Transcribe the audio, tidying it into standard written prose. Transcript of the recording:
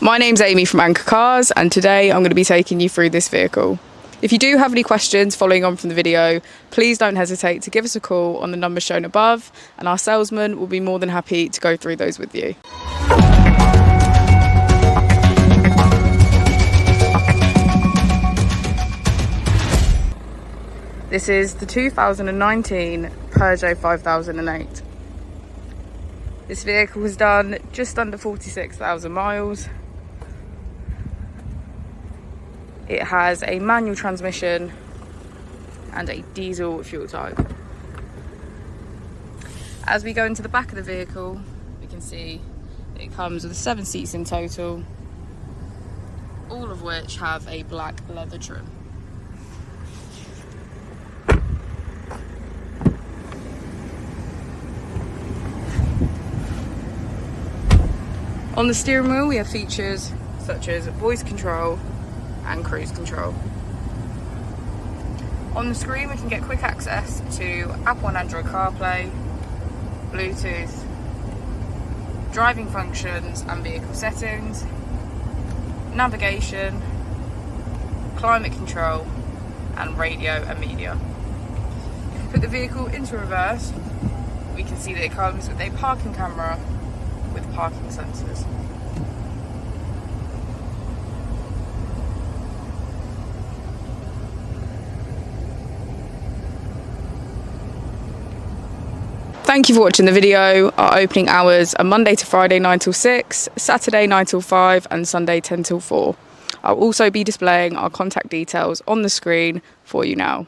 My name's Amy from Anchor Cars, and today I'm going to be taking you through this vehicle. If you do have any questions following on from the video, please don't hesitate to give us a call on the number shown above, and our salesman will be more than happy to go through those with you. This is the 2019 Peugeot 5008. This vehicle was done just under 46,000 miles. It has a manual transmission and a diesel fuel type. As we go into the back of the vehicle, we can see that it comes with 7 seats in total, all of which have a black leather trim. On the steering wheel we have features such as voice control and cruise control. On the screen we can get quick access to Apple and Android CarPlay, Bluetooth, driving functions and vehicle settings, navigation, climate control and radio and media. If we put the vehicle into reverse, we can see that it comes with a parking camera with parking sensors. Thank you for watching the video. Our opening hours are Monday to Friday 9 till 6, Saturday 9 till 5 and Sunday 10 till 4. I'll also be displaying our contact details on the screen for you now.